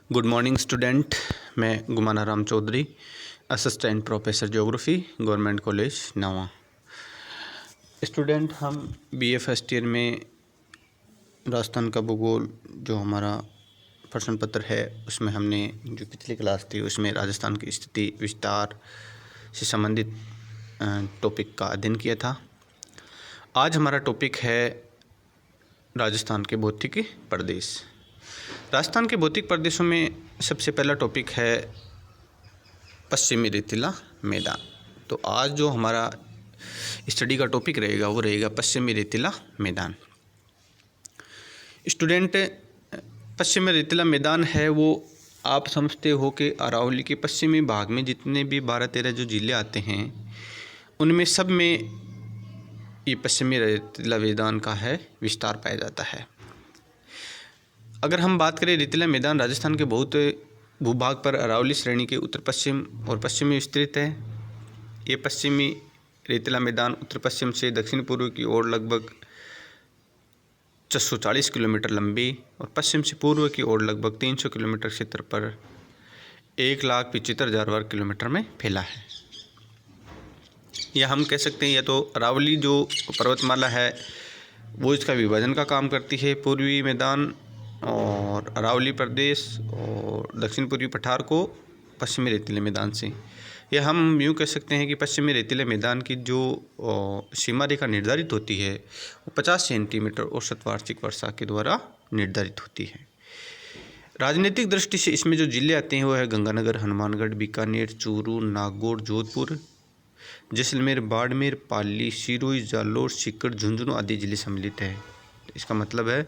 Good morning student. मैं Gumana Ram Chaudhary, assistant professor geography, government college Nawa. Student, हम BA first year में राजस्थान का भूगोल जो हमारा प्रश्न पत्र है उसमें हमने जो पिछली क्लास थी उसमें राजस्थान की स्थिति विस्तार से संबंधित टॉपिक का अध्ययन किया था। आज हमारा टॉपिक है राजस्थान के भौतिक प्रदेश। राजस्थान के भौतिक प्रदेशों में सबसे पहला टॉपिक है पश्चिमी रेतीला मैदान। तो आज जो हमारा स्टडी का टॉपिक रहेगा वो रहेगा पश्चिमी रेतीला मैदान। स्टूडेंट, पश्चिमी रेतीला मैदान है वो आप समझते हो कि अरावली के पश्चिमी भाग में जितने भी 12-13 जो जिले आते हैं उनमें सब में ये पश्चिमी रेतीला मैदान का है विस्तार पाया जाता है। अगर हम बात करें, रेतीला मैदान राजस्थान के बहुत भूभाग पर अरावली श्रेणी के उत्तर पश्चिम और पश्चिम में विस्तृत है। ये पश्चिमी रेतीला मैदान उत्तर पश्चिम से दक्षिण पूर्व की ओर लगभग 440 किलोमीटर लंबी और पश्चिम से पूर्व की ओर लगभग 300 किलोमीटर क्षेत्र पर 1,75,000 वर्ग किलोमीटर में फैला है। या हम कह सकते हैं, या तो अरावली जो पर्वतमाला है वो इसका विभाजन का काम करती है। पूर्वी मैदान और अरावली प्रदेश और दक्षिण पूर्वी पठार को पश्चिमी रेतीले मैदान से, या हम यूँ कह सकते हैं कि पश्चिमी रेतीले मैदान की जो सीमा रेखा निर्धारित होती है वो 50 सेंटीमीटर औसत वार्षिक वर्षा के द्वारा निर्धारित होती है। राजनीतिक दृष्टि से इसमें जो जिले आते हैं वो है गंगानगर, हनुमानगढ़, बीकानेर, चूरू, नागौर, जोधपुर, जैसलमेर, बाड़मेर, पाली, सिरोही, जालोर, सीकर, झुंझुनू आदि जिले सम्मिलित है। इसका मतलब है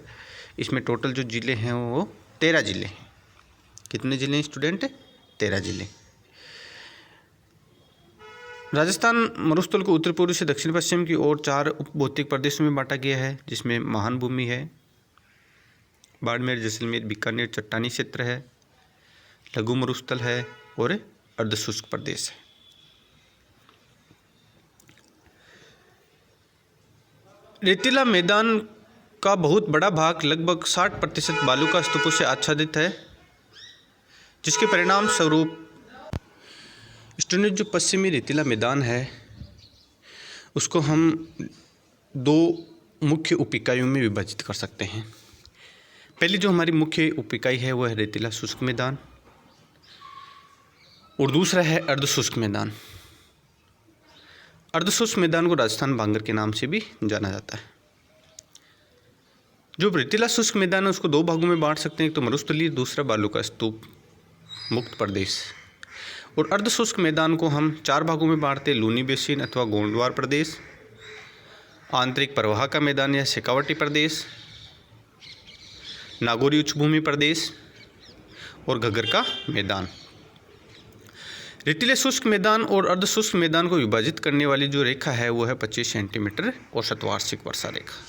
इसमें टोटल जो जिले हैं वो 13 जिले हैं। कितने जिले हैं स्टूडेंट? 13 जिले। राजस्थान मरुस्थल को उत्तर पूर्व से दक्षिण पश्चिम की ओर 4 उप भौतिक प्रदेशों में बांटा गया है, जिसमें महान भूमि है, बाड़मेर, जैसलमेर, बीकानेर चट्टानी क्षेत्र है, लघु मरुस्थल है और अर्धशुष्क प्रदेश है। रेतीला मैदान का बहुत बड़ा भाग लगभग 60% बालू स्तूपों से आच्छादित है, जिसके परिणाम स्वरूप स्टूडेंट जो पश्चिमी रेतीला मैदान है उसको हम 2 मुख्य उप इकाइयों में विभाजित कर सकते हैं। पहली जो हमारी मुख्य उप इकाई है वो है रेतीला शुष्क मैदान और दूसरा है अर्धशुष्क मैदान। अर्धशुष्क मैदान को राजस्थान बांगर के नाम से भी जाना जाता है। जो रेतीला शुष्क मैदान है उसको 2 भागों में बांट सकते हैं, एक तो मरुस्थलीय, दूसरा बालू का स्तूप मुक्त प्रदेश। और अर्धशुष्क मैदान को हम 4 भागों में बांटते हैं, लूनी बेसिन अथवा गोंडवार प्रदेश, आंतरिक प्रवाह का मैदान या शेखावटी प्रदेश, नागौरी उच्चभूमि प्रदेश और घग्गर का मैदान। रेतीले शुष्क मैदान और अर्धशुष्क मैदान को विभाजित करने वाली जो रेखा है वो है 25 सेंटीमीटर औसत वार्षिक वर्षा रेखा।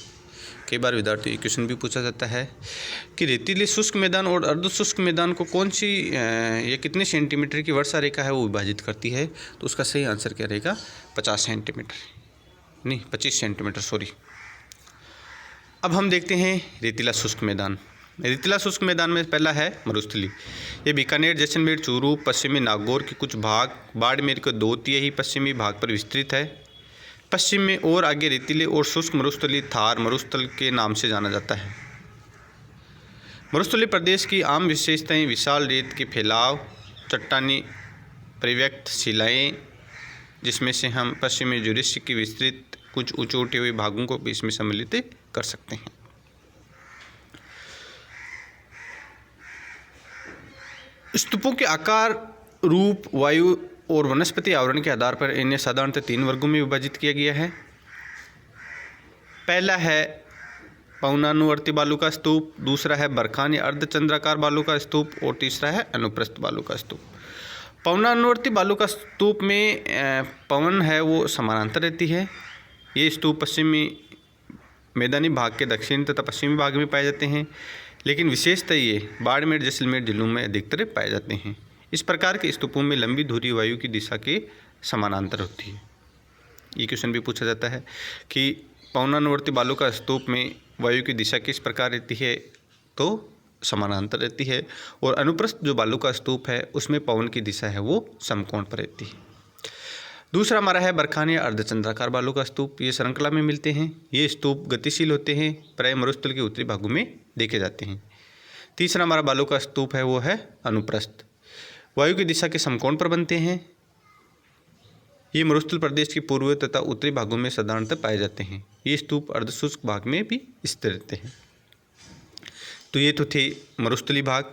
कई बार विद्यार्थी ये क्वेश्चन भी पूछा जाता है कि रेतीले शुष्क मैदान और अर्धशुष्क मैदान को कौन सी ये कितने सेंटीमीटर की वर्षा रेखा है वो विभाजित करती है, तो उसका सही आंसर क्या रहेगा? 50 सेंटीमीटर, नहीं 25 सेंटीमीटर, सॉरी। अब हम देखते हैं रेतीला शुष्क मैदान। रेतीला शुष्क मैदान में पहला है मरुस्थली। ये बीकानेर, जैसलमेर, चूरू, पश्चिमी नागौर के कुछ भाग, बाड़मेर के 2/3 पश्चिमी भाग पर विस्तृत है। पश्चिम में और आगे रेतीले और शुष्क मरुस्थली थार मरुस्थल के नाम से जाना जाता है। मरुस्थलीय प्रदेश की आम विशेषताएं विशाल रेत के फैलाव, चट्टानी परिव्यक्त शिलाएं, जिसमें से हम पश्चिमी जुरासिक की विस्तृत कुछ ऊंचे उठे हुए भागों को भी इसमें सम्मिलित कर सकते हैं। स्तूपों के आकार, रूप, वायु और वनस्पति आवरण के आधार पर इन्हें साधारणतः 3 वर्गों में विभाजित किया गया है। पहला है पवनानुवर्ती बालू का स्तूप, दूसरा है बरखान या अर्धचंद्राकार बालू का स्तूप और तीसरा है अनुप्रस्थ बालू का स्तूप। पवनानुवर्ती बालू का स्तूप में पवन है वो समानांतर रहती है। ये स्तूप पश्चिमी मैदानी भाग के दक्षिण तथा पश्चिमी भाग में पाए जाते हैं, लेकिन विशेषतः ये बाड़मेर, जैसलमेर जिलों में अधिकतर पाए जाते हैं। इस प्रकार के स्तूपों में लंबी धुरी वायु की दिशा के समानांतर होती है। ये क्वेश्चन भी पूछा जाता है कि पवनानुवर्ती बालू का स्तूप में वायु की दिशा किस प्रकार रहती है, तो समानांतर रहती है और अनुप्रस्थ जो बालू का स्तूप है उसमें पवन की दिशा है वो समकोण पर रहती है। दूसरा हमारा है बरखान या अर्धचंद्राकार बालू का स्तूप। ये श्रृंखला में मिलते हैं। ये स्तूप गतिशील होते हैं, प्राय मरुस्थल के उत्तरी भागों में देखे जाते हैं। तीसरा हमारा बालू का स्तूप है वो है अनुप्रस्थ, वायु की दिशा के समकोण पर बनते हैं। ये मरुस्थल प्रदेश के पूर्वी तथा उत्तरी भागों में साधारणतः पाए जाते हैं। ये स्तूप अर्धशुष्क भाग में भी स्थित रहते हैं। तो ये तो थे मरुस्थली भाग।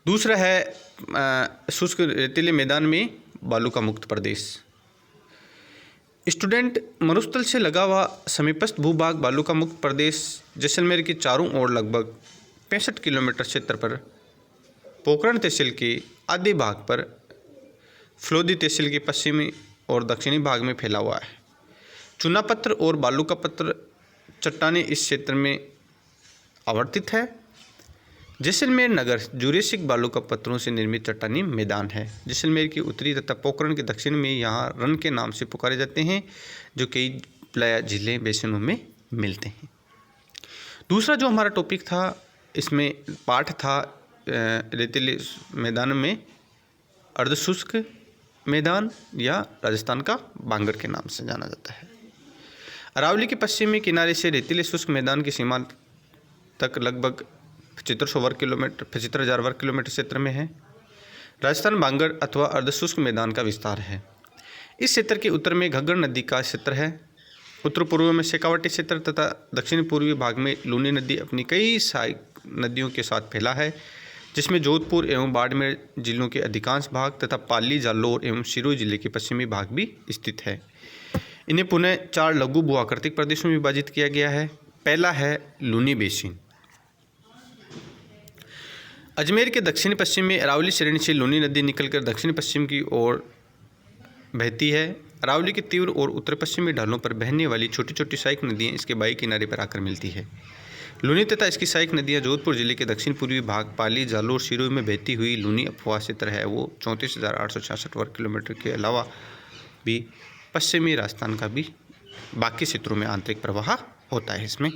दूसरा है शुष्क रेतीले मैदान में बालू का मुक्त प्रदेश। स्टूडेंट, मरुस्थल से लगा हुआ समीपस्थ भूभाग बालू का मुक्त प्रदेश जैसलमेर के चारों ओर लगभग 65 किलोमीटर क्षेत्र पर, पोखरण तहसील के आधे भाग पर, फलोदी तहसील के पश्चिमी और दक्षिणी भाग में फैला हुआ है। चूनापत्थर और बालू का पत्थर चट्टानें इस क्षेत्र में आवर्तित है। जैसलमेर नगर जुरेसिक बालू का पत्थरों से निर्मित चट्टानी मैदान है। जैसलमेर के उत्तरी तथा पोखरण के दक्षिण में यहाँ रन के नाम से पुकारे जाते हैं, जो कई प्लाया झीलें बेसिनों में मिलते हैं। दूसरा जो हमारा टॉपिक था, इसमें पाठ था रेतीले मैदान में अर्धशुष्क मैदान या राजस्थान का बांगर के नाम से जाना जाता है। अरावली के पश्चिमी किनारे से रेतीले शुष्क मैदान की सीमा तक लगभग 75,000 वर्ग किलोमीटर क्षेत्र में है। राजस्थान बांगर अथवा अर्धशुष्क मैदान का विस्तार है। इस क्षेत्र के उत्तर में घग्गर नदी का क्षेत्र है। उत्तर पूर्व में शेखावटी क्षेत्र तथा दक्षिण पूर्वी भाग में लूनी नदी अपनी कई सहायक नदियों के साथ फैला है, जिसमें जोधपुर एवं बाड़मेर जिलों के अधिकांश भाग तथा पाली, जालौर एवं सिरोही जिले के पश्चिमी भाग भी स्थित है। इन्हें पुनः 4 लघु भूआकृतिक प्रदेशों में विभाजित किया गया है। पहला है लूनी बेसिन। अजमेर के दक्षिण पश्चिम में अरावली श्रेणी से लूनी नदी निकलकर दक्षिण पश्चिम की ओर बहती है। अरावली के तीव्र और उत्तर पश्चिमी ढालों पर बहने वाली छोटी छोटी सहायक नदियाँ इसके बाई किनारे पर आकर मिलती है। लूनी तथा इसकी सहायक नदियाँ जोधपुर जिले के दक्षिण पूर्वी भाग, पाली, जालौर, सिरोही में बहती हुई लूनी अपवाह क्षेत्र है वो 34,866 वर्ग किलोमीटर के अलावा भी पश्चिमी राजस्थान का भी बाकी क्षेत्रों में आंतरिक प्रवाह होता है। इसमें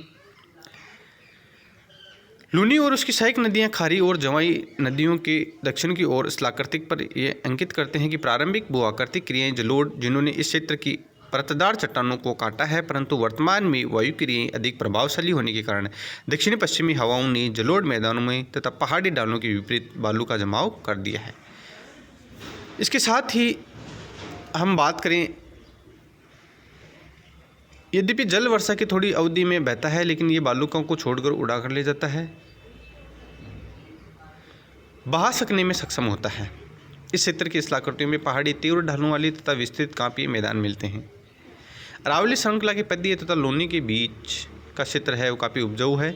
लूनी और उसकी सहायक नदियां खारी और जवाई नदियों के दक्षिण की ओर स्थलाकृतिक पर यह अंकित करते हैं कि प्रारंभिक भूआकृतिक क्रियाएं जलोढ़ जिन्होंने इस क्षेत्र की परतदार चट्टानों को काटा है, परंतु वर्तमान में वायु क्रियाएं अधिक प्रभावशाली होने के कारण दक्षिणी पश्चिमी हवाओं ने जलोढ़ मैदानों में तथा पहाड़ी ढालों के विपरीत बालू का जमाव कर दिया है। इसके साथ ही हम बात करें, यद्यपि जल वर्षा की थोड़ी अवधि में बहता है, लेकिन ये बालुकों को छोड़कर उड़ा कर ले जाता है, बहा सकने में सक्षम होता है। इस क्षेत्र की स्थलाकृतियों में पहाड़ी, तीव्र ढालों वाली तथा विस्तृत कांपीय मैदान मिलते हैं। अरावली श्रृंखला के पद्य तथा लोनी के बीच का क्षेत्र है वो काफ़ी उपजाऊ है,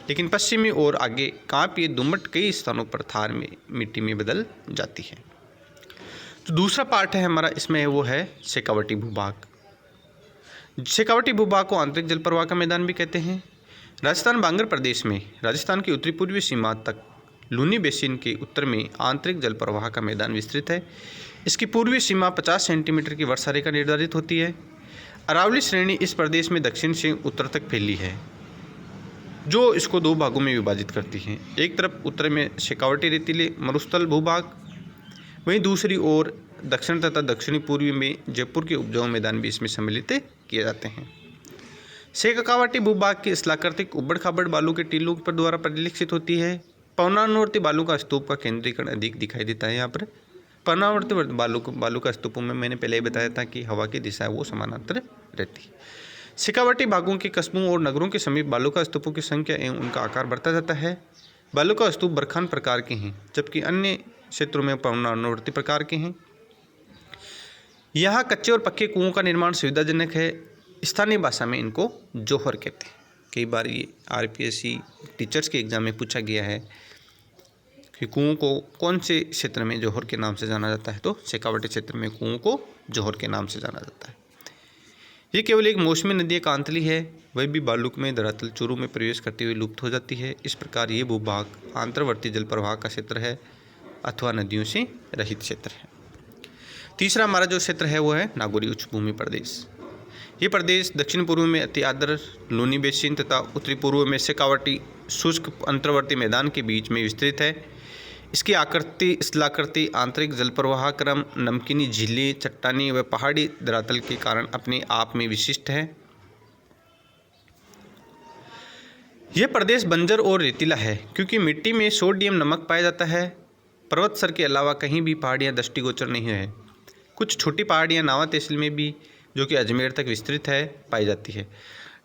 लेकिन पश्चिमी और आगे कांपीय दुम्मट कई स्थानों पर थार में मिट्टी में बदल जाती है। तो दूसरा पार्ट है हमारा, इसमें वो है शेखावटी भूभाग। शेखावटी भूभाग को आंतरिक जल प्रवाह का मैदान भी कहते हैं। राजस्थान बांगर प्रदेश में राजस्थान की उत्तरी पूर्वी सीमा तक लूनी बेसिन के उत्तर में आंतरिक जल प्रवाह का मैदान विस्तृत है। इसकी पूर्वी सीमा 50 सेंटीमीटर की वर्षा रेखा निर्धारित होती है। अरावली श्रेणी इस प्रदेश में दक्षिण से उत्तर तक फैली है, जो इसको 2 भागों में विभाजित करती है। एक तरफ उत्तर में शेखावटी रेतीले मरुस्थल भूभाग, वहीं दूसरी ओर दक्षिण तथा दक्षिणी पूर्वी में जयपुर के उपजाऊ मैदान भी इसमें सम्मिलित किए जाते हैं। शेखावटी भूभाग की स्थलाकृतिक उबड़ खाबड़ बालू के टीलों पर द्वारा परिलक्षित होती है। पवनानुवर्ती बालू का स्तूप का केंद्रीकरण अधिक दिखाई देता है। यहाँ पर पवनानुवर्ती बालू का स्तूपों में मैंने पहले ही बताया था कि हवा की दिशा वो समानांतर रहती है। शेखावटी भागों के कस्बों और नगरों के समीप बालू का स्तूपों की संख्या एवं उनका आकार बढ़ता जाता है। बालू का स्तूप बरखान प्रकार के हैं, जबकि अन्य क्षेत्रों में पवनानुवर्ती प्रकार के हैं। यहाँ कच्चे और पक्के कुओं का निर्माण सुविधाजनक है। स्थानीय भाषा में इनको जोहर कहते हैं। कई बार ये आरपीएससी टीचर्स के एग्जाम में पूछा गया है कि कुओं को कौन से क्षेत्र में जोहर के नाम से जाना जाता है, तो शेखावटी क्षेत्र में कुओं को जोहर के नाम से जाना जाता है। ये केवल एक मौसमी नदी का अंतली है, वह भी बालू में धरातल चूरू में प्रवेश करते हुए लुप्त हो जाती है। इस प्रकार ये भूभाग आंतरवर्ती जल प्रवाह का क्षेत्र है अथवा नदियों से रहित क्षेत्र है। तीसरा हमारा जो क्षेत्र है वो है नागौरी उच्च भूमि प्रदेश। ये प्रदेश दक्षिण पूर्व में अति आर्द्र लूनी बेसिन तथा उत्तरी पूर्व में शेखावटी शुष्क अंतर्वर्ती मैदान के बीच में विस्तृत है। इसकी आकृति स्थलाकृति, आंतरिक जल प्रवाह क्रम, नमकीनी झीलें, चट्टानी व पहाड़ी धरातल के कारण अपने आप में विशिष्ट है। यह प्रदेश बंजर और रेतीला है क्योंकि मिट्टी में सोडियम नमक पाया जाता है। पर्वत सर के अलावा कहीं भी पहाड़ियाँ दृष्टिगोचर नहीं है। कुछ छोटी पहाड़ियाँ नावा तहसील में भी, जो कि अजमेर तक विस्तृत है, पाई जाती है।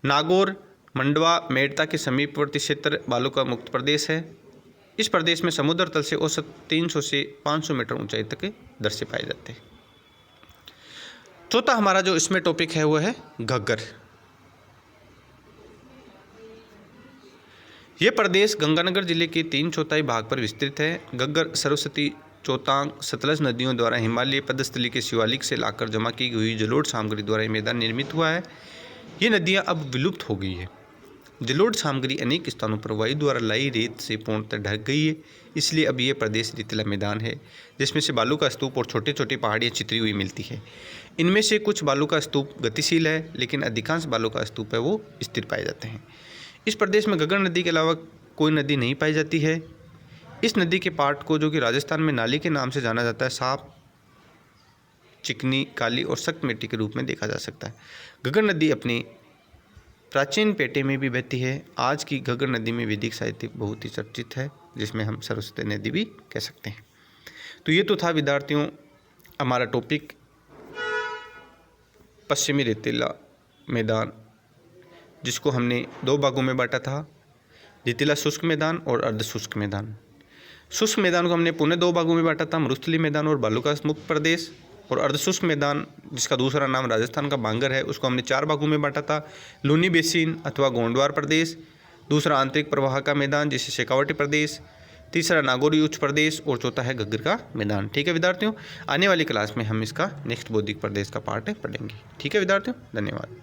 नागौर, मंडवा, मेड़ता के समीपवर्ती क्षेत्र बालू का मुक्त प्रदेश है। इस प्रदेश में समुद्र तल से औसत 300 से 500 मीटर ऊंचाई तक दर से पाए जाते हैं। चौथा हमारा जो इसमें टॉपिक है वो है घग्गर। यह प्रदेश गंगानगर जिले के 3/4 भाग पर विस्तृत है। घग्गर सरस्वती, चौतांग, सतलज नदियों द्वारा हिमालय पदस्थली के शिवालिक से लाकर जमा की हुई जलोढ़ सामग्री द्वारा मैदान निर्मित हुआ है। ये नदियाँ अब विलुप्त हो गई है। जलोढ़ सामग्री अनेक स्थानों पर वायु द्वारा लाई रेत से पूर्णतः ढक गई है, इसलिए अब यह प्रदेश रेतीला मैदान है जिसमें से बालू का स्तूप और छोटे छोटे पहाड़ियाँ चितरी हुई मिलती है। इनमें से कुछ बालू का स्तूप गतिशील है, लेकिन अधिकांश बालू का स्तूप है वो स्थिर पाए जाते हैं। इस प्रदेश में घग्गर नदी के अलावा कोई नदी नहीं पाई जाती है। इस नदी के पार्ट को, जो कि राजस्थान में नाली के नाम से जाना जाता है, साफ, चिकनी, काली और सख्त मिट्टी के रूप में देखा जा सकता है। घग्गर नदी अपनी प्राचीन पेटे में भी बहती है। आज की घग्गर नदी में वैदिक साहित्य बहुत ही चर्चित है, जिसमें हम सरस्वती नदी भी कह सकते हैं। तो ये तो था विद्यार्थियों हमारा टॉपिक पश्चिमी रेतीला मैदान, जिसको हमने 2 भागों में बांटा था, रेतीला शुष्क मैदान और अर्ध शुष्क मैदान। शुष्क मैदान को हमने पुनः 2 भागों में बांटा था, मरुस्थली मैदान और बालू का मुक्त प्रदेश। और अर्धशुष्क मैदान, जिसका दूसरा नाम राजस्थान का बांगर है, उसको हमने 4 भागों में बांटा था। लूनी बेसिन अथवा गोंडवार प्रदेश, दूसरा आंतरिक प्रवाह का मैदान जिसे शेखावटी प्रदेश, तीसरा नागौरी उच्च प्रदेश और चौथा है घग्गर का मैदान। ठीक है विद्यार्थियों, आने वाली क्लास में हम इसका नेक्स्ट बौद्धिक प्रदेश का पार्ट पढ़ेंगे। ठीक है विद्यार्थियों, धन्यवाद।